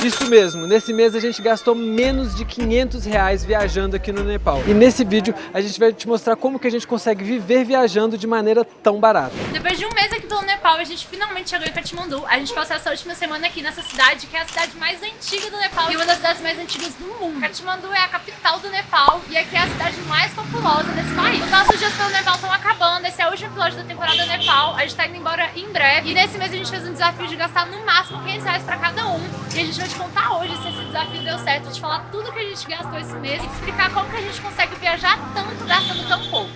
Isso mesmo, nesse mês a gente gastou menos de R$500 viajando aqui no Nepal. E nesse vídeo a gente vai te mostrar como que a gente consegue viver viajando de maneira tão barata. Depois de um mês aqui pelo Nepal, a gente finalmente chegou em Katmandu. A gente passou essa última semana aqui nessa cidade, que é a cidade mais antiga do Nepal e uma das cidades mais antigas do mundo. Katmandu é a capital do Nepal e aqui é a cidade mais populosa desse país. Os nossos dias pelo Nepal estão acabando, esse é o último episódio da temporada Nepal. A gente tá indo embora em breve e nesse mês a gente fez um desafio de gastar no máximo R$500 pra cada um. E a gente vai te contar hoje se esse desafio deu certo, te falar tudo que a gente gastou esse mês e te explicar como que a gente consegue viajar tanto gastando tão pouco.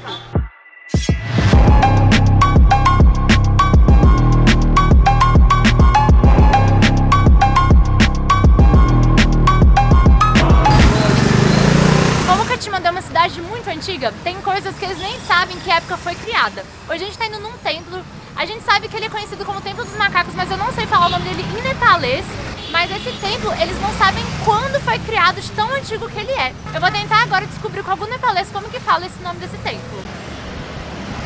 Katmandu é uma cidade muito antiga, tem coisas que eles nem sabem que época foi criada. Hoje a gente tá indo num templo, a gente sabe que ele é conhecido como Templo dos Macacos, mas eu não sei falar o nome dele em nepalês. Mas esse templo, eles não sabem quando foi criado, de tão antigo que ele é. Eu vou tentar agora descobrir com algum nepalês como que fala esse nome desse templo.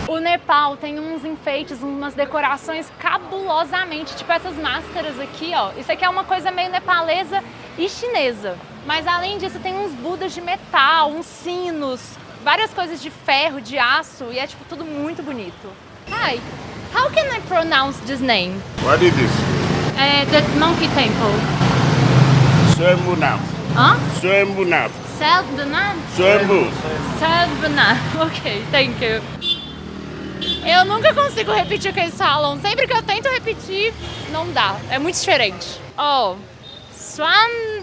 O Nepal tem uns enfeites, umas decorações cabulosamente, tipo essas máscaras aqui, ó. Isso aqui é uma coisa meio nepalesa e chinesa. Mas além disso tem uns budas de metal, uns sinos, várias coisas de ferro, de aço, e é tipo tudo muito bonito. Hi, how can I pronounce this name? What is this? The monkey temple. Swambhunath. Hã? Swambhunath. Sadhbhunath? Swambhu. Sadhbhunath. Ok, thank you. Eu nunca consigo repetir o que eles falam. Sempre que eu tento repetir, não dá. É muito diferente. Oh,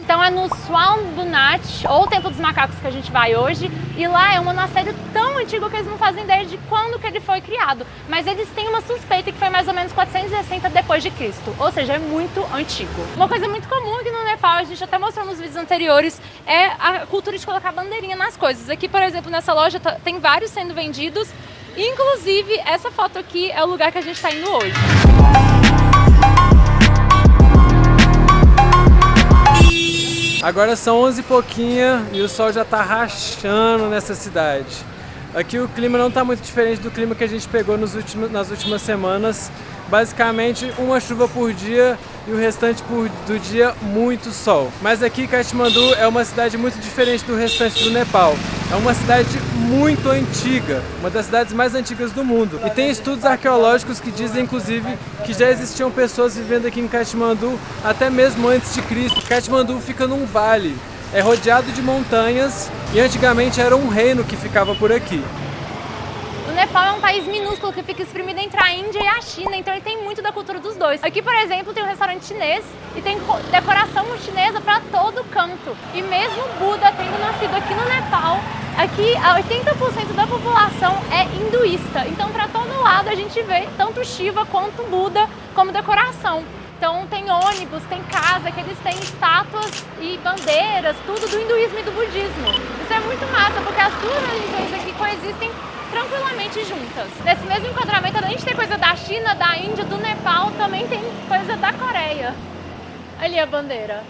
então é no Swambhunath, ou o Templo dos Macacos, que a gente vai hoje. E lá é um monastério tão antigo que eles não fazem ideia de quando que ele foi criado. Mas eles têm uma suspeita que foi mais ou menos 460 depois de Cristo. Ou seja, é muito antigo. Uma coisa muito comum aqui no Nepal, a gente até mostrou nos vídeos anteriores, é a cultura de colocar bandeirinha nas coisas. Aqui, por exemplo, nessa loja tem vários sendo vendidos. Inclusive, essa foto aqui é o lugar que a gente está indo hoje. Agora são 11 e pouquinha e o sol já tá rachando nessa cidade. Aqui o clima não tá muito diferente do clima que a gente pegou nas últimas semanas. Basicamente uma chuva por dia e o restante do dia muito sol. Mas aqui Katmandu é uma cidade muito diferente do restante do Nepal. É uma cidade muito antiga, uma das cidades mais antigas do mundo. E tem estudos arqueológicos que dizem, inclusive, que já existiam pessoas vivendo aqui em Katmandu até mesmo antes de Cristo. Katmandu fica num vale, é rodeado de montanhas e antigamente era um reino que ficava por aqui. O Nepal é um país minúsculo que fica espremido entre a Índia e a China, então ele tem muito da cultura dos dois. Aqui, por exemplo, tem um restaurante chinês e tem decoração chinesa para todo canto. E mesmo o Buda tendo nascido aqui no Nepal, aqui 80% da população é hinduísta. Então, para todo lado a gente vê tanto Shiva quanto Buda como decoração. Então tem ônibus, tem casa, que eles têm estátuas e bandeiras, tudo do hinduísmo e do budismo. Isso é muito massa, porque as duas religiões aqui coexistem tranquilamente juntas. Nesse mesmo enquadramento, além de ter coisa da China, da Índia, do Nepal, também tem coisa da Coreia. Ali a bandeira.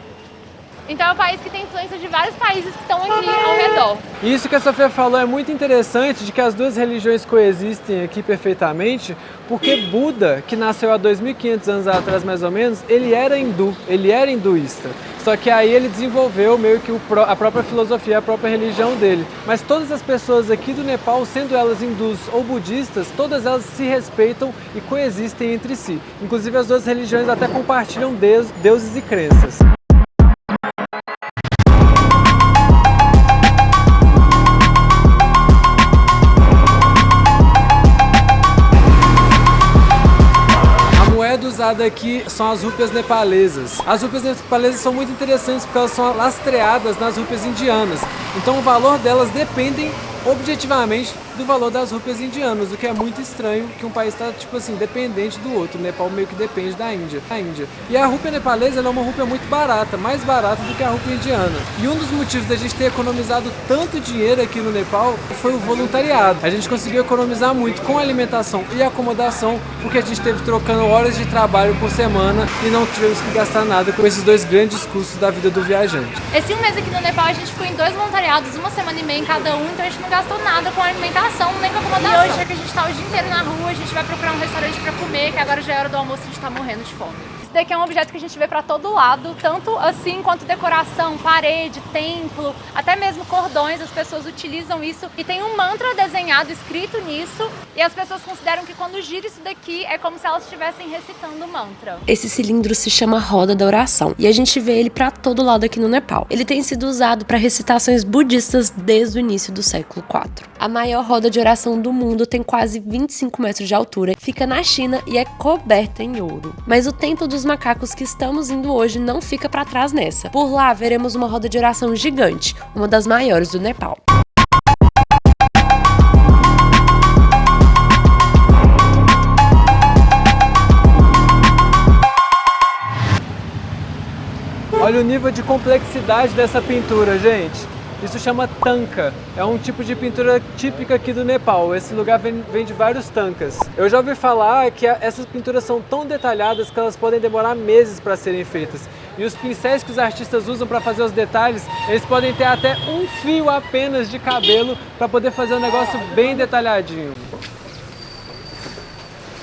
Então é um país que tem influência de vários países que estão aqui ao redor. Isso que a Sofia falou é muito interessante, de que as duas religiões coexistem aqui perfeitamente, porque Buda, que nasceu há 2.500 anos atrás mais ou menos, ele era hinduísta. Só que aí ele desenvolveu meio que a própria filosofia, a própria religião dele. Mas todas as pessoas aqui do Nepal, sendo elas hindus ou budistas, todas elas se respeitam e coexistem entre si. Inclusive as duas religiões até compartilham deuses e crenças. Usada aqui são as rúpias nepalesas. As rúpias nepalesas são muito interessantes porque elas são lastreadas nas rúpias indianas. Então o valor delas dependem objetivamente do valor das rúpias indianas, o que é muito estranho, que um país está, tipo assim, dependente do outro. O Nepal meio que depende da Índia. E a rúpia nepalesa é uma rúpia muito barata, mais barata do que a rúpia indiana. E um dos motivos da gente ter economizado tanto dinheiro aqui no Nepal foi o voluntariado. A gente conseguiu economizar muito com alimentação e acomodação, porque a gente esteve trocando horas de trabalho por semana e não tivemos que gastar nada com esses dois grandes custos da vida do viajante. Esse mês aqui no Nepal a gente ficou em 2 voluntariados, 1 semana e meia em cada um, então a gente não gastou nada com alimentação, nem com acomodação. E hoje, já que a gente tá o dia inteiro na rua, a gente vai procurar um restaurante pra comer, que agora já é hora do almoço e a gente tá morrendo de fome. Esse daqui é um objeto que a gente vê para todo lado, tanto assim quanto decoração, parede, templo, até mesmo cordões, as pessoas utilizam isso. E tem um mantra desenhado, escrito nisso, e as pessoas consideram que quando gira isso daqui é como se elas estivessem recitando o mantra. Esse cilindro se chama Roda da Oração e a gente vê ele para todo lado aqui no Nepal. Ele tem sido usado para recitações budistas desde o início do século IV. A maior roda de oração do mundo tem quase 25 metros de altura, fica na China e é coberta em ouro. Mas o Templo dos Macacos que estamos indo hoje não fica para trás nessa. Por lá veremos uma roda de oração gigante, uma das maiores do Nepal. Olha o nível de complexidade dessa pintura, gente. Isso chama tanka. É um tipo de pintura típica aqui do Nepal. Esse lugar vem de vários tankas. Eu já ouvi falar que essas pinturas são tão detalhadas que elas podem demorar meses para serem feitas. E os pincéis que os artistas usam para fazer os detalhes, eles podem ter até um fio apenas de cabelo para poder fazer um negócio bem detalhadinho.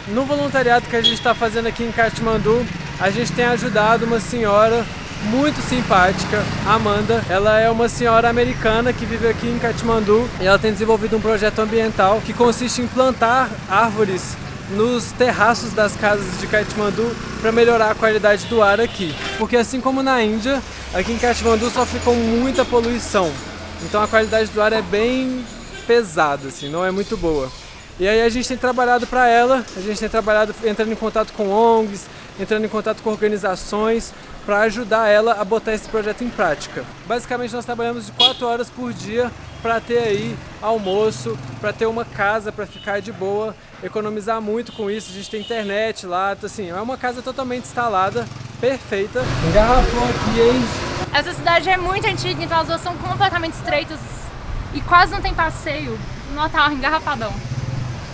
No voluntariado que a gente está fazendo aqui em Katmandu, a gente tem ajudado uma senhora muito simpática, Amanda. Ela é uma senhora americana que vive aqui em Katmandu e ela tem desenvolvido um projeto ambiental que consiste em plantar árvores nos terraços das casas de Katmandu para melhorar a qualidade do ar aqui. Porque assim como na Índia, aqui em Katmandu sofre com muita poluição. Então a qualidade do ar é bem pesada, assim, não é muito boa. E aí a gente tem trabalhado para ela, a gente tem trabalhado entrando em contato com ONGs, entrando em contato com organizações para ajudar ela a botar esse projeto em prática. Basicamente nós trabalhamos de 4 horas por dia para ter aí almoço, para ter uma casa para ficar de boa, economizar muito com isso. A gente tem internet lá, então, assim, é uma casa totalmente instalada, perfeita. Engarrafou aqui, hein? Essa cidade é muito antiga, então as ruas são completamente estreitas e quase não tem passeio. Não tá engarrafadão.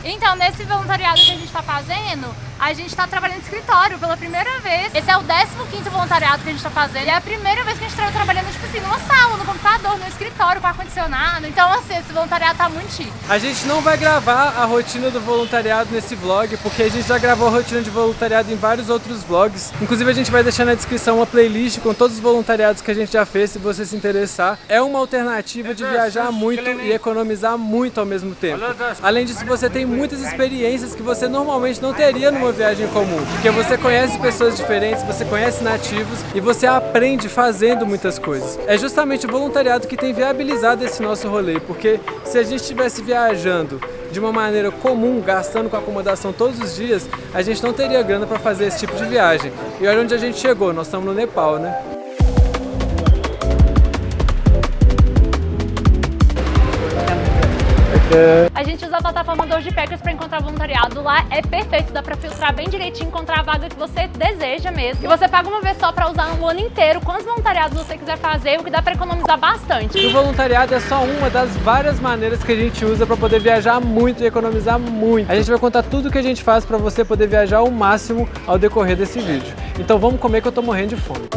Então, nesse voluntariado que a gente está fazendo, a gente está trabalhando no escritório pela primeira vez. Esse é o 15º voluntariado que a gente está fazendo. E é a primeira vez que a gente está trabalhando, tipo assim, numa sala, no computador, no escritório, com ar-condicionado. Então, assim, esse voluntariado tá muito chique. A gente não vai gravar a rotina do voluntariado nesse vlog, porque a gente já gravou a rotina de voluntariado em vários outros vlogs. Inclusive, a gente vai deixar na descrição uma playlist com todos os voluntariados que a gente já fez, se você se interessar. É uma alternativa de viajar muito e economizar muito ao mesmo tempo. Além disso, você tem muitas experiências que você normalmente não teria numa viagem comum, porque você conhece pessoas diferentes, você conhece nativos e você aprende fazendo muitas coisas. É justamente o voluntariado que tem viabilizado esse nosso rolê, porque se a gente estivesse viajando de uma maneira comum, gastando com acomodação todos os dias, a gente não teria grana para fazer esse tipo de viagem. E olha onde a gente chegou, nós estamos no Nepal, né? A gente usa a plataforma Doorpackers para encontrar voluntariado. Lá é perfeito, dá para filtrar bem direitinho, encontrar a vaga que você deseja mesmo. E você paga uma vez só para usar um ano inteiro, quantos voluntariados você quiser fazer, o que dá para economizar bastante. E o voluntariado é só uma das várias maneiras que a gente usa para poder viajar muito e economizar muito. A gente vai contar tudo o que a gente faz para você poder viajar ao máximo ao decorrer desse vídeo. Então vamos comer que eu tô morrendo de fome.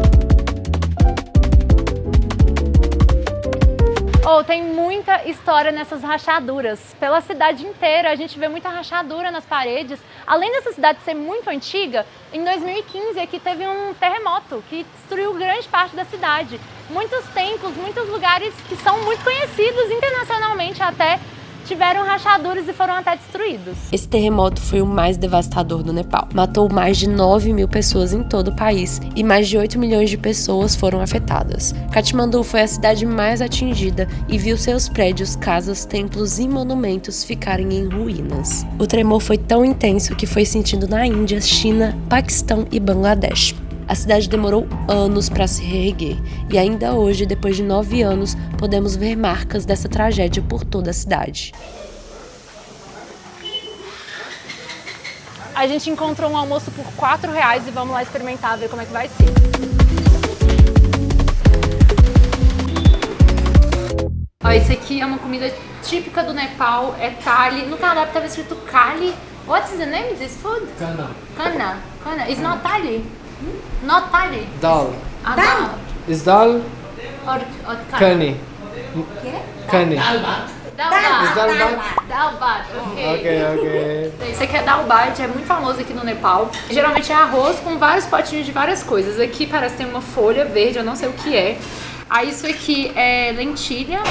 Tem muita história nessas rachaduras. Pela cidade inteira, a gente vê muita rachadura nas paredes. Além dessa cidade ser muito antiga, em 2015 aqui teve um terremoto que destruiu grande parte da cidade. Muitos templos, muitos lugares que são muito conhecidos internacionalmente até, tiveram rachaduras e foram até destruídos. Esse terremoto foi o mais devastador do Nepal. Matou mais de 9.000 pessoas em todo o país e mais de 8 milhões de pessoas foram afetadas. Katmandu foi a cidade mais atingida e viu seus prédios, casas, templos e monumentos ficarem em ruínas. O tremor foi tão intenso que foi sentido na Índia, China, Paquistão e Bangladesh. A cidade demorou anos para se reerguer e ainda hoje, depois de 9 anos, podemos ver marcas dessa tragédia por toda a cidade. A gente encontrou um almoço por R$4 e vamos lá experimentar, ver como é que vai ser. Ó, esse aqui é uma comida típica do Nepal, é thali. No cardápio estava escrito kali. What's the name of this food? Kana. Kana. Kana. It's not thali. Not thali. Dal. Dal. Is dal? Or Kani. Kani. Dalbat, ok. Esse aqui é Dalbat, é muito famoso aqui no Nepal. Geralmente é arroz com vários potinhos de várias coisas. Aqui parece que tem uma folha verde, eu não sei o que é. Aí isso aqui é lentilha.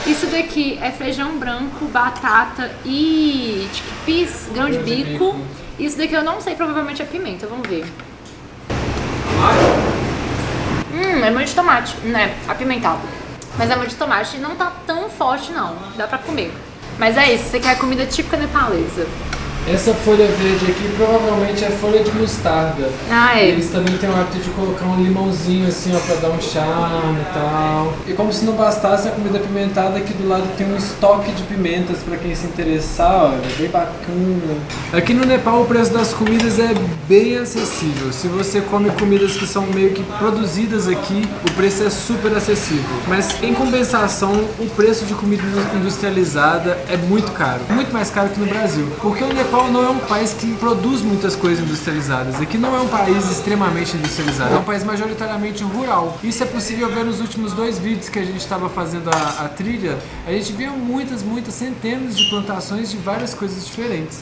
Isso daqui é feijão branco, batata e chickpeas, grão de bico. Isso daqui eu não sei, provavelmente é pimenta, vamos ver. É molho de tomate, né? Apimentado. Mas é molho de tomate e não tá tão forte não, dá pra comer. Mas é isso, você quer comida típica nepalesa. Essa folha verde aqui provavelmente é folha de mostarda. Ah, é. Eles também têm o hábito de colocar um limãozinho assim, ó, pra dar um charme e tal. E como se não bastasse a comida apimentada, aqui do lado tem um estoque de pimentas pra quem se interessar, olha, bem bacana. Aqui no Nepal o preço das comidas é bem acessível. Se você come comidas que são meio que produzidas aqui, o preço é super acessível. Mas em compensação, o preço de comida industrializada é muito caro. Muito mais caro que no Brasil. Porque o Nepal não é um país que produz muitas coisas industrializadas. Aqui não é um país extremamente industrializado, é um país majoritariamente rural. Isso é possível ver nos últimos 2 vídeos que a gente estava fazendo a trilha. A gente viu muitas centenas de plantações de várias coisas diferentes.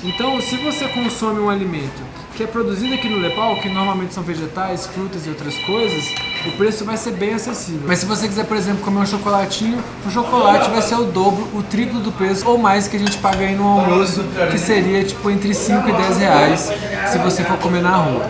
Então, se você consome um alimento que é produzido aqui no Nepal, que normalmente são vegetais, frutas e outras coisas, o preço vai ser bem acessível. Mas se você quiser, por exemplo, comer um chocolatinho, o chocolate vai ser o dobro, o triplo do preço ou mais que a gente paga aí no almoço, que seria tipo entre 5 e 10 reais se você for comer na rua.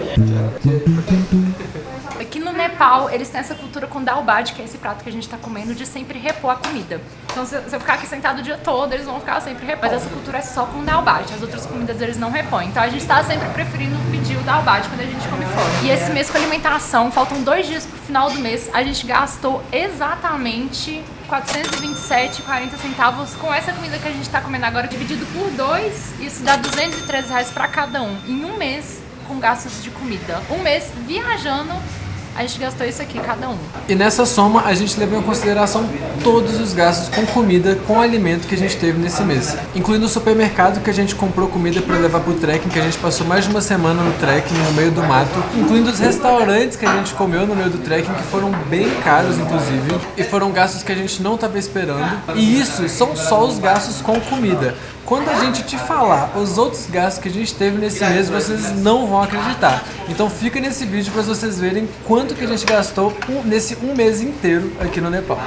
Aqui no Nepal, eles têm essa cultura com Dalbat, que é esse prato que a gente tá comendo, de sempre repor a comida. Então, se eu ficar aqui sentado o dia todo, eles vão ficar sempre repondo. Mas essa cultura é só com Dalbat, as outras comidas eles não repõem. Então, a gente tá sempre preferindo pedir o Dalbat quando a gente come fora. E esse mês com alimentação, faltam 2 dias pro final do mês, a gente gastou exatamente 427,40 centavos com essa comida que a gente tá comendo agora, dividido por 2, isso dá 213 reais pra cada um. Em um mês, com gastos de comida. Um mês viajando, a gente gastou isso aqui, cada um. E nessa soma, a gente levou em consideração todos os gastos com comida, com alimento que a gente teve nesse mês. Incluindo o supermercado que a gente comprou comida para levar pro trekking, que a gente passou mais de uma semana no trekking, no meio do mato. Incluindo os restaurantes que a gente comeu no meio do trekking, que foram bem caros, inclusive. E foram gastos que a gente não estava esperando. E isso são só os gastos com comida. Quando a gente te falar os outros gastos que a gente teve nesse mês, vocês não vão acreditar. Então fica nesse vídeo para vocês verem quanto que a gente gastou nesse um mês inteiro aqui no Nepal.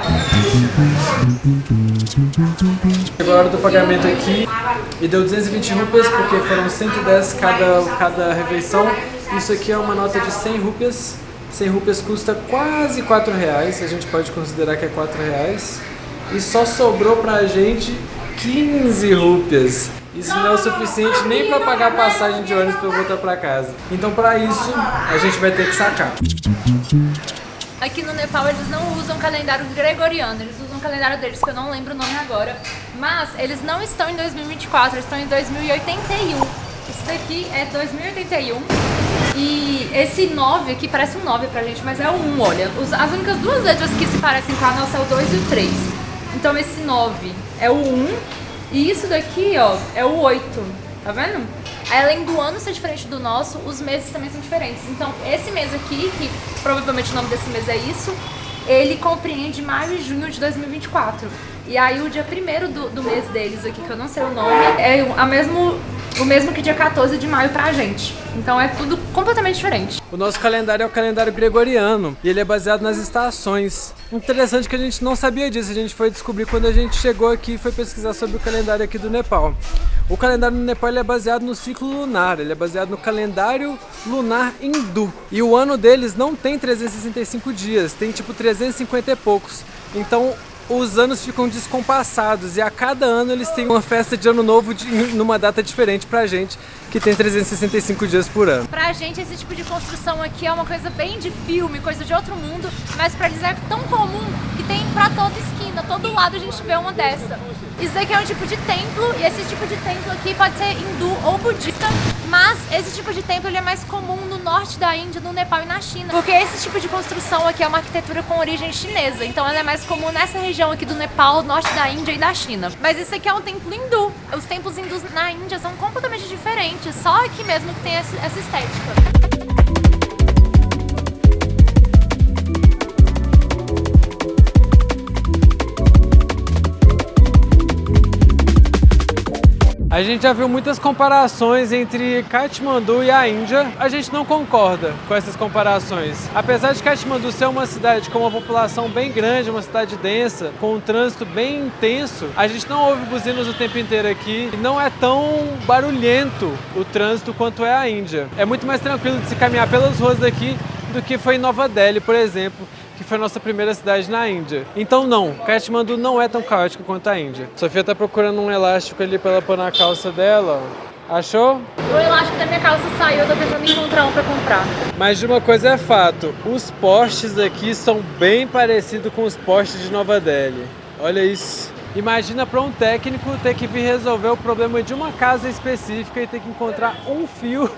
Chegou a hora do pagamento aqui e deu 220 rupias, porque foram 110 cada refeição. Isso aqui é uma nota de 100 rupias. 100 rupias custa quase 4 reais, a gente pode considerar que é 4 reais. E só sobrou pra gente 15 rupias. Isso não é o suficiente nem para pagar a passagem de ônibus para eu voltar para casa. Então, para isso, a gente vai ter que sacar. Aqui no Nepal eles não usam calendário gregoriano, eles usam o calendário deles, que eu não lembro o nome agora. Mas eles não estão em 2024, eles estão em 2081. Isso daqui é 2081. E esse 9 aqui parece um 9 pra gente, mas é o 1, olha. As únicas 2 letras que se parecem com a nossa é o 2 e o 3. Então esse 9 é o 1 e isso daqui, ó, é o 8, tá vendo? Aí, além do ano ser diferente do nosso, os meses também são diferentes. Então esse mês aqui, que provavelmente o nome desse mês é isso, ele compreende maio e junho de 2024. E aí o dia 1º do mês deles aqui, que eu não sei o nome, é o mesmo que dia 14 de maio pra gente. Então é tudo completamente diferente. O nosso calendário é o calendário gregoriano e ele é baseado nas estações. Interessante que a gente não sabia disso, a gente foi descobrir quando a gente chegou aqui e foi pesquisar sobre o calendário aqui do Nepal. O calendário no Nepal ele é baseado no ciclo lunar, ele é baseado no calendário lunar hindu. E o ano deles não tem 365 dias, tem tipo 350 e poucos. Então os anos ficam descompassados e a cada ano eles têm uma festa de ano novo numa data diferente pra gente, que tem 365 dias por ano. Pra gente esse tipo de construção aqui é uma coisa bem de filme, coisa de outro mundo, mas pra eles é tão comum que tem pra toda esquina, todo lado a gente vê uma dessa. Isso aqui é um tipo de templo e esse tipo de templo aqui pode ser hindu ou budista, mas esse tipo de templo ele é mais comum no norte da Índia, no Nepal e na China, porque esse tipo de construção aqui é uma arquitetura com origem chinesa, então ela é mais comum nessa região aqui do Nepal, norte da Índia e da China. Mas isso aqui é um templo hindu. Os templos hindus na Índia são completamente diferentes, só aqui mesmo que tem essa estética. A gente já viu muitas comparações entre Katmandu e a Índia. A gente não concorda com essas comparações. Apesar de Katmandu ser uma cidade com uma população bem grande, uma cidade densa, com um trânsito bem intenso, a gente não ouve buzinas o tempo inteiro aqui e não é tão barulhento o trânsito quanto é a Índia. É muito mais tranquilo de se caminhar pelas ruas daqui do que foi em Nova Delhi, por exemplo, que foi a nossa primeira cidade na Índia. Então não, Katmandu não é tão caótico quanto a Índia. Sofia tá procurando um elástico ali pra ela pôr na calça dela. Achou? O elástico da minha calça saiu, eu tô tentando encontrar um pra comprar. Mas de uma coisa é fato, os postes aqui são bem parecidos com os postes de Nova Delhi. Olha isso. Imagina para um técnico ter que vir resolver o problema de uma casa específica e ter que encontrar um fio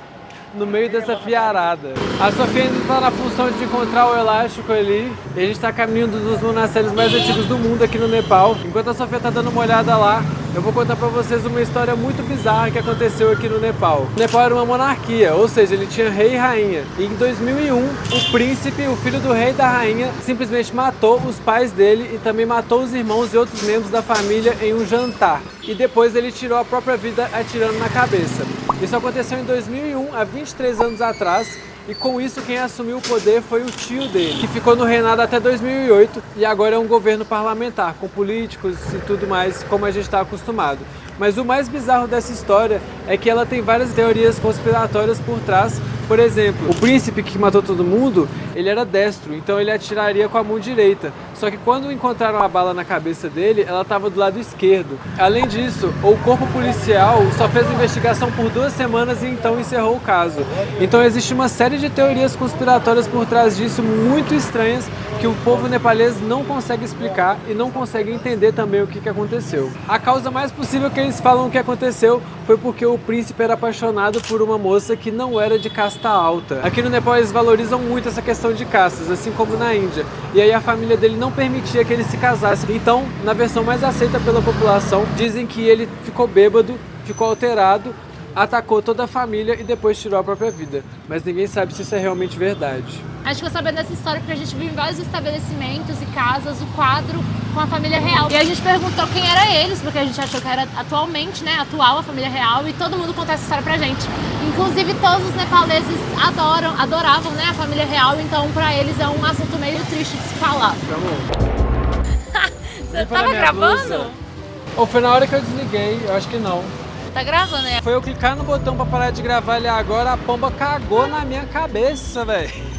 no meio dessa fiarada. A Sofia ainda está na função de encontrar o elástico ali. E a gente está caminhando dos monastérios mais antigos do mundo aqui no Nepal. Enquanto a Sofia está dando uma olhada lá, eu vou contar para vocês uma história muito bizarra que aconteceu aqui no Nepal. O Nepal era uma monarquia, ou seja, ele tinha rei e rainha. E em 2001, o príncipe, o filho do rei e da rainha, simplesmente matou os pais dele e também matou os irmãos e outros membros da família em um jantar. E depois ele tirou a própria vida atirando na cabeça. Isso aconteceu em 2001, há 23 anos atrás, e com isso quem assumiu o poder foi o tio dele, que ficou no reinado até 2008 e agora é um governo parlamentar, com políticos e tudo mais, como a gente está acostumado. Mas o mais bizarro dessa história é que ela tem várias teorias conspiratórias por trás. Por exemplo, o príncipe que matou todo mundo, ele era destro, então ele atiraria com a mão direita. Só que quando encontraram a bala na cabeça dele, ela estava do lado esquerdo. Além disso, o corpo policial só fez a investigação por 2 semanas e então encerrou o caso. Então existe uma série de teorias conspiratórias por trás disso, muito estranhas, que o povo nepalês não consegue explicar e não consegue entender também o que aconteceu. A causa mais possível que eles falam que aconteceu foi porque o príncipe era apaixonado por uma moça que não era de casta alta. Aqui no Nepal eles valorizam muito essa questão de castas, assim como na Índia. E aí a família dele não permitia que ele se casasse. Então, na versão mais aceita pela população, dizem que ele ficou bêbado, ficou alterado, atacou toda a família e depois tirou a própria vida. Mas ninguém sabe se isso é realmente verdade. A gente ficou sabendo dessa história porque a gente viu em vários estabelecimentos e casas o quadro com a família real. E a gente perguntou quem era eles, porque a gente achou que era atualmente, né, atual a família real, e todo mundo conta essa história pra gente. Inclusive todos os nepaleses adoravam, né, a família real, então pra eles é um assunto meio triste de se falar. Você tava gravando? Ou foi na hora que eu desliguei, eu acho que não. Tá gravando, né? Foi eu clicar no botão pra parar de gravar ali agora, a pomba cagou na minha cabeça, velho.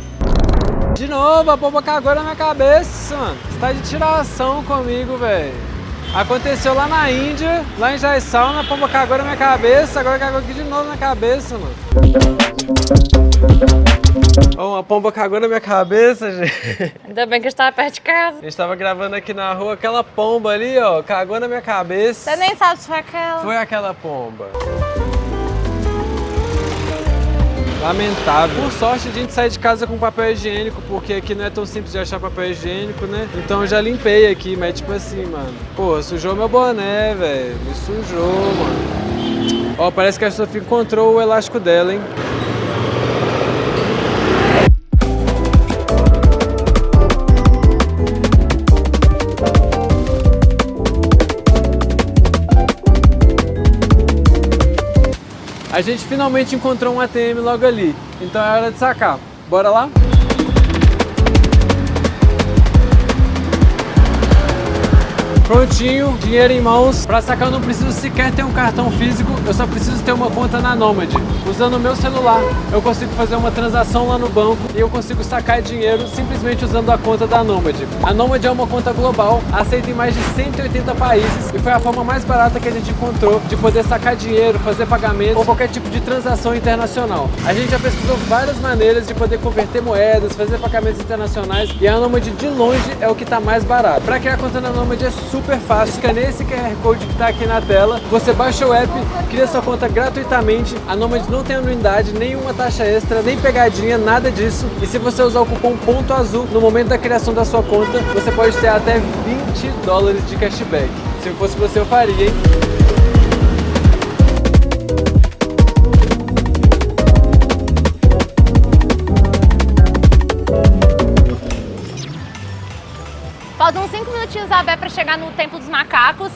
De novo, a pomba cagou na minha cabeça, mano. Você tá de tiração comigo, velho. Aconteceu lá na Índia, lá em Jaisalmer, a pomba cagou na minha cabeça, agora cagou aqui de novo na cabeça, mano. Oh, uma pomba cagou na minha cabeça, gente. Ainda bem que a gente tava perto de casa. A gente tava gravando aqui na rua, aquela pomba ali, ó, cagou na minha cabeça. Você nem sabe se foi aquela. Foi aquela pomba. Lamentável. Por sorte, a gente sai de casa com papel higiênico, porque aqui não é tão simples de achar papel higiênico, né? Então eu já limpei aqui, mas tipo assim, mano. Pô, sujou meu boné, velho. Me sujou, mano. Ó, parece que a Sofia encontrou o elástico dela, hein? A gente finalmente encontrou um ATM logo ali, então é hora de sacar. Bora lá? Prontinho, dinheiro em mãos. Para sacar eu não preciso sequer ter um cartão físico, eu só preciso ter uma conta na Nomad. Usando o meu celular, eu consigo fazer uma transação lá no banco e eu consigo sacar dinheiro simplesmente usando a conta da Nomad. A Nomad é uma conta global, aceita em mais de 180 países e foi a forma mais barata que a gente encontrou de poder sacar dinheiro, fazer pagamento ou qualquer tipo de transação internacional. A gente já pesquisou várias maneiras de poder converter moedas, fazer pagamentos internacionais e a Nomad de longe é o que está mais barato. Para criar conta na Nomad é super fácil, escaneia esse QR Code que está aqui na tela, você baixa o app, cria sua conta gratuitamente, a Nomad não tem anuidade, nenhuma taxa extra, nem pegadinha, nada disso, e se você usar o cupom Ponto Azul no momento da criação da sua conta, você pode ter até $20 de cashback. Se eu fosse você, eu faria, hein? Faltam 5 minutinhos a pé para chegar no Templo dos Macacos.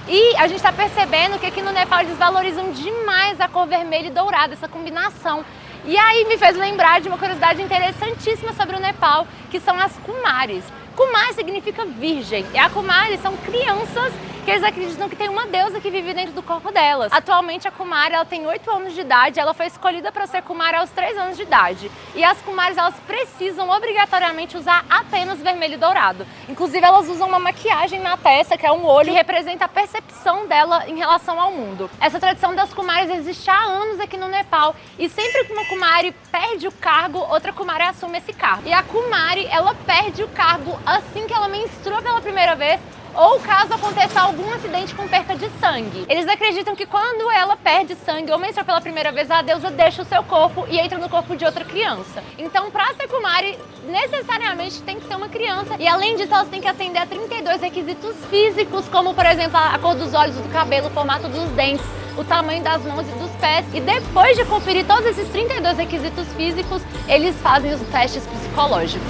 E a gente está percebendo que aqui no Nepal eles valorizam demais a cor vermelha e dourada, essa combinação. E aí me fez lembrar de uma curiosidade interessantíssima sobre o Nepal, que são as Kumaris. Kumar significa virgem, e a Kumari são crianças que eles acreditam que tem uma deusa que vive dentro do corpo delas. Atualmente a Kumari, ela tem 8 anos de idade, ela foi escolhida para ser Kumari aos 3 anos de idade. E as Kumaris, elas precisam obrigatoriamente usar apenas vermelho e dourado. Inclusive elas usam uma maquiagem na testa, que é um olho, que representa a percepção dela em relação ao mundo. Essa tradição das Kumaris existe há anos aqui no Nepal, e sempre que uma Kumari perde o cargo, outra Kumari assume esse cargo. E a Kumari, ela perde o cargo assim que ela menstrua pela primeira vez, ou caso aconteça algum acidente com perca de sangue. Eles acreditam que quando ela perde sangue ou menstrua pela primeira vez, a deusa deixa o seu corpo e entra no corpo de outra criança. Então, para ser Kumari, necessariamente tem que ser uma criança. E além disso, elas têm que atender a 32 requisitos físicos, como por exemplo, a cor dos olhos, do cabelo, o formato dos dentes, o tamanho das mãos e dos pés. E depois de conferir todos esses 32 requisitos físicos, eles fazem os testes psicológicos.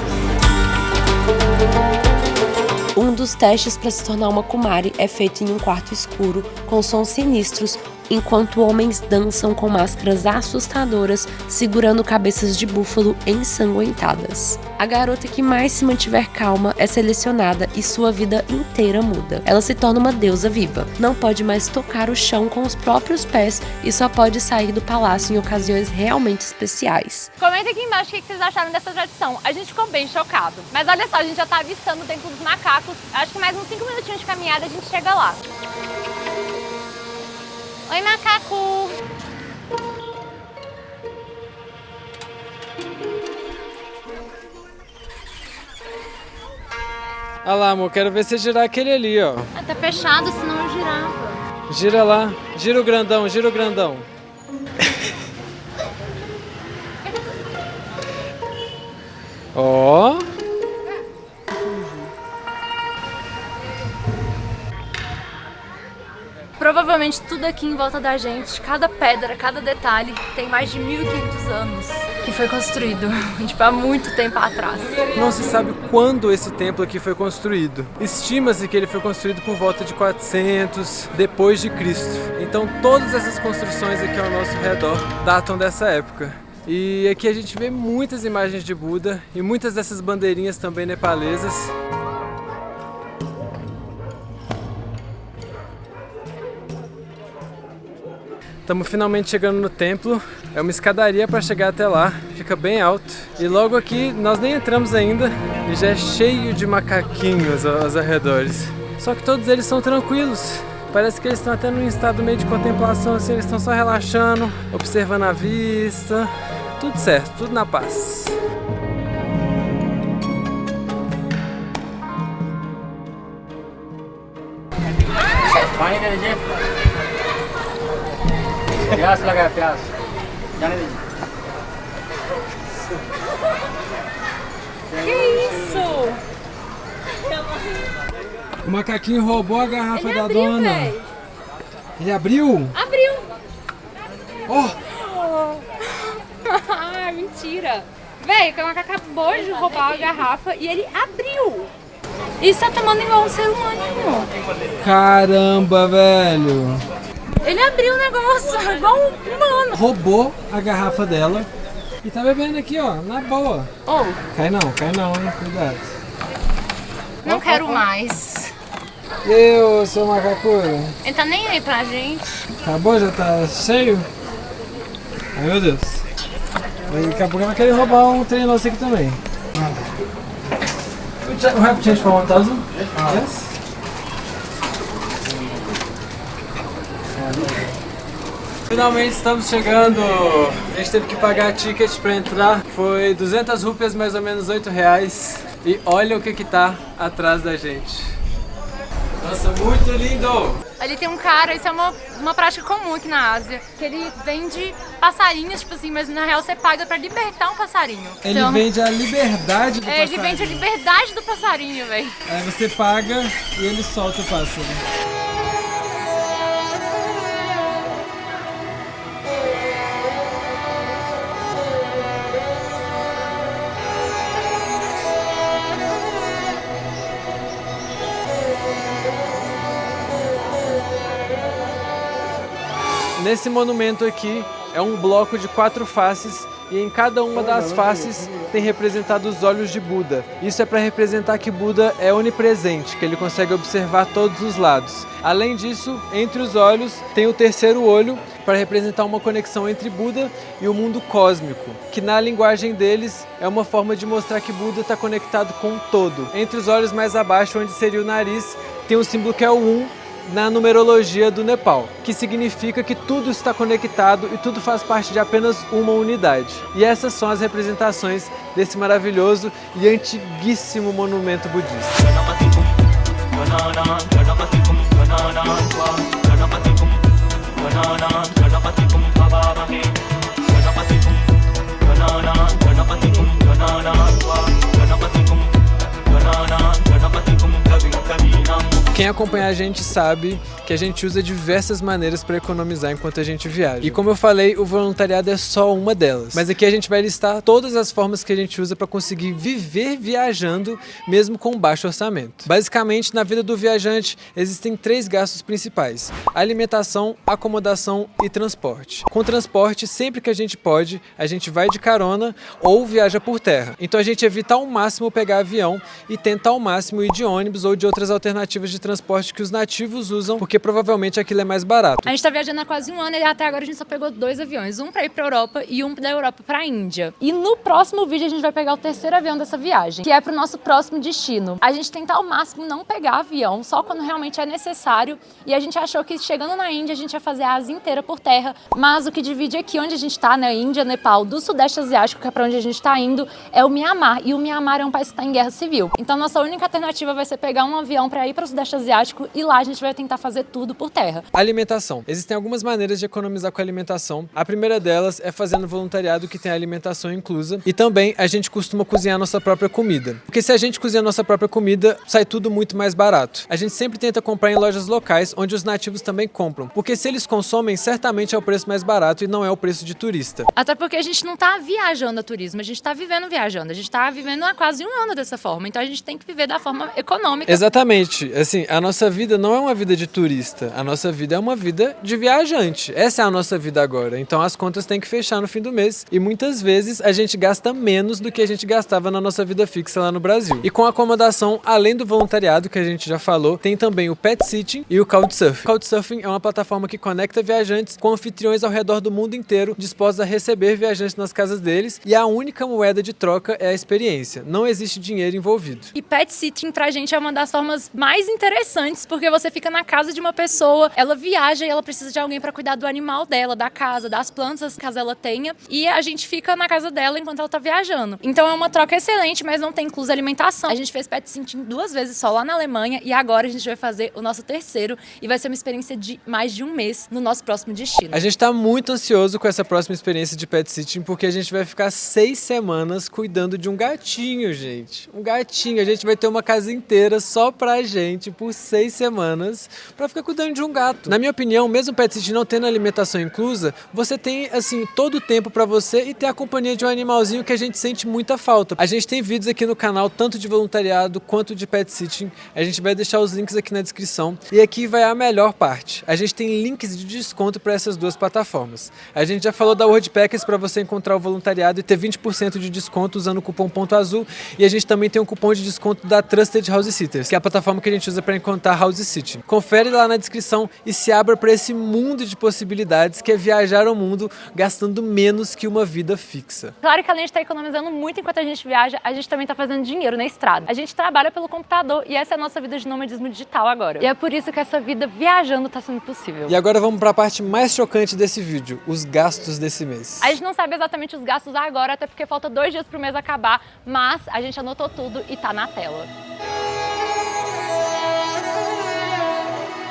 Um dos testes para se tornar uma Kumari é feito em um quarto escuro, com sons sinistros, enquanto homens dançam com máscaras assustadoras, segurando cabeças de búfalo ensanguentadas. A garota que mais se mantiver calma é selecionada e sua vida inteira muda. Ela se torna uma deusa viva. Não pode mais tocar o chão com os próprios pés e só pode sair do palácio em ocasiões realmente especiais. Comenta aqui embaixo o que vocês acharam dessa tradição. A gente ficou bem chocado. Mas olha só, a gente já tá avistando o Templo dos Macacos. Acho que mais uns 5 minutinhos de caminhada a gente chega lá. Oi, macaco! Olha lá, amor, quero ver você girar aquele ali, ó. Ah, tá fechado, senão eu girava. Gira lá, gira o grandão, gira o grandão. Ó. Provavelmente tudo aqui em volta da gente, cada pedra, cada detalhe, tem mais de 1.500 anos que foi construído, tipo, há muito tempo atrás. Não se sabe quando esse templo aqui foi construído. Estima-se que ele foi construído por volta de 400 depois de Cristo. Então todas essas construções aqui ao nosso redor datam dessa época. E aqui a gente vê muitas imagens de Buda e muitas dessas bandeirinhas também nepalesas. Estamos finalmente chegando no templo. É uma escadaria para chegar até lá, fica bem alto. E logo aqui, nós nem entramos ainda e já é cheio de macaquinhos aos arredores. Só que todos eles são tranquilos. Parece que eles estão até num estado meio de contemplação, assim, eles estão só relaxando, observando a vista. Tudo certo, tudo na paz. प्यास लगा प्यास जाने दीजिए Que isso? O macaquinho roubou a garrafa da dona. Véio. Ele abriu? Abriu! Oh! Ah, mentira! Véi, o macaco acabou de roubar a garrafa e ele abriu! E está tomando igual um ser humano. Caramba, velho! Ele abriu o negócio, igual um humano. Roubou a garrafa dela e tá bebendo aqui, ó, na boa. Oh, Cai não, hein? Cuidado. não quero mais. Eu sou macacura. Ele tá nem aí pra gente. Acabou? Já tá cheio? Ai, meu Deus. Daqui a pouco vai querer roubar um trem nosso aqui também. We have change for 1,000? Yes? Finalmente estamos chegando. A gente teve que pagar ticket para entrar. Foi 200 rúpias, mais ou menos R$8. E olha o que tá atrás da gente. Nossa, muito lindo! Ali tem um cara, isso é uma prática comum aqui na Ásia, que ele vende passarinhos, tipo assim, mas na real você paga pra libertar um passarinho. Ele Então, vende a liberdade do passarinho. ele vende a liberdade do passarinho, velho. Aí você paga e ele solta o pássaro. Nesse monumento aqui é um bloco de 4 faces e em cada uma das faces tem representado os olhos de Buda. Isso é para representar que Buda é onipresente, que ele consegue observar todos os lados. Além disso, entre os olhos tem o terceiro olho para representar uma conexão entre Buda e o mundo cósmico, que na linguagem deles é uma forma de mostrar que Buda está conectado com o todo. Entre os olhos mais abaixo, onde seria o nariz, tem um símbolo que é o 1, na numerologia do Nepal, que significa que tudo está conectado e tudo faz parte de apenas uma unidade. E essas são as representações desse maravilhoso e antiguíssimo monumento budista. Quem acompanha a gente sabe que a gente usa diversas maneiras para economizar enquanto a gente viaja. E como eu falei, o voluntariado é só uma delas. Mas aqui a gente vai listar todas as formas que a gente usa para conseguir viver viajando, mesmo com baixo orçamento. Basicamente, na vida do viajante, existem 3 gastos principais: alimentação, acomodação e transporte. Com transporte, sempre que a gente pode, a gente vai de carona ou viaja por terra. Então a gente evita ao máximo pegar avião e tenta ao máximo ir de ônibus ou de outras alternativas de transporte que os nativos usam, porque provavelmente aquilo é mais barato. A gente tá viajando há quase um ano e até agora a gente só pegou 2 aviões, um para ir para Europa e um da Europa para a Índia. E no próximo vídeo a gente vai pegar o terceiro avião dessa viagem, que é para o nosso próximo destino. A gente tenta ao máximo não pegar avião, só quando realmente é necessário, e a gente achou que chegando na Índia a gente ia fazer a Ásia inteira por terra, mas o que divide aqui onde a gente tá, na Índia, Nepal, do Sudeste Asiático, que é para onde a gente tá indo, é o Mianmar, e o Mianmar é um país que está em guerra civil. Então nossa única alternativa vai ser pegar um avião para ir para o Sudeste Asiático e lá a gente vai tentar fazer tudo por terra. Alimentação. Existem algumas maneiras de economizar com a alimentação. A primeira delas é fazendo voluntariado que tem a alimentação inclusa, e também a gente costuma cozinhar nossa própria comida. Porque se a gente cozinhar nossa própria comida, sai tudo muito mais barato. A gente sempre tenta comprar em lojas locais, onde os nativos também compram. Porque se eles consomem, certamente é o preço mais barato e não é o preço de turista. Até porque a gente não tá viajando a turismo, a gente tá vivendo viajando. A gente tá vivendo há quase um ano dessa forma, então a gente tem que viver da forma econômica. Exatamente. Assim, a nossa vida não é uma vida de turista, a nossa vida é uma vida de viajante. Essa é a nossa vida agora. Então as contas têm que fechar no fim do mês e muitas vezes a gente gasta menos do que a gente gastava na nossa vida fixa lá no Brasil. E com a acomodação, além do voluntariado que a gente já falou, tem também o pet sitting e o couchsurfing. Couchsurfing é uma plataforma que conecta viajantes com anfitriões ao redor do mundo inteiro, dispostos a receber viajantes nas casas deles, e a única moeda de troca é a experiência. Não existe dinheiro envolvido. E pet sitting pra gente é uma das formas mais interessantes, porque você fica na casa de uma pessoa, ela viaja e ela precisa de alguém para cuidar do animal dela, da casa, das plantas caso ela tenha, e a gente fica na casa dela enquanto ela tá viajando. Então é uma troca excelente, mas não tem incluso alimentação. A gente fez pet sitting 2 vezes só lá na Alemanha e agora a gente vai fazer o nosso terceiro e vai ser uma experiência de mais de um mês no nosso próximo destino. A gente tá muito ansioso com essa próxima experiência de pet sitting porque a gente vai ficar 6 semanas cuidando de um gatinho, gente. Um gatinho. A gente vai ter uma casa inteira só pra gente por 6 semanas pra ficar cuidando de um gato. Na minha opinião, mesmo o pet sitting não tendo alimentação inclusa, você tem, assim, todo o tempo pra você e ter a companhia de um animalzinho que a gente sente muita falta. A gente tem vídeos aqui no canal, tanto de voluntariado quanto de pet sitting. A gente vai deixar os links aqui na descrição. E aqui vai a melhor parte. A gente tem links de desconto para essas 2 plataformas. A gente já falou da Worldpackers para você encontrar o voluntariado e ter 20% de desconto usando o cupom Ponto Azul. E a gente também tem um cupom de desconto da Trusted House Sitters, que é a plataforma que a gente usa para encontrar house sitting. Confere lá na descrição e se abra para esse mundo de possibilidades que é viajar ao mundo gastando menos que uma vida fixa. Claro que além de estar economizando muito enquanto a gente viaja, a gente também está fazendo dinheiro na estrada. A gente trabalha pelo computador e essa é a nossa vida de nomadismo digital agora. E é por isso que essa vida viajando está sendo possível. E agora vamos para a parte mais chocante desse vídeo, os gastos desse mês. A gente não sabe exatamente os gastos agora, até porque falta 2 dias para o mês acabar, mas a gente anotou tudo e tá na tela.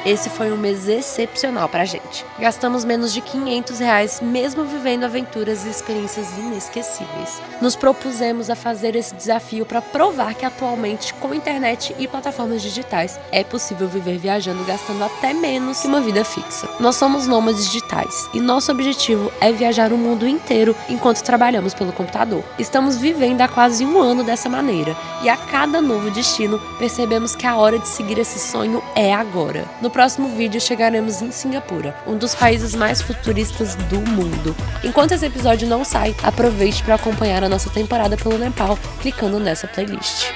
Esse foi um mês excepcional pra gente. Gastamos menos de R$500, mesmo vivendo aventuras e experiências inesquecíveis. Nos propusemos a fazer esse desafio para provar que atualmente, com internet e plataformas digitais, é possível viver viajando gastando até menos que uma vida fixa. Nós somos nômades digitais e nosso objetivo é viajar o mundo inteiro enquanto trabalhamos pelo computador. Estamos vivendo há quase um ano dessa maneira e a cada novo destino percebemos que a hora de seguir esse sonho é agora. No No próximo vídeo chegaremos em Singapura, um dos países mais futuristas do mundo. Enquanto esse episódio não sai, aproveite para acompanhar a nossa temporada pelo Nepal, clicando nessa playlist.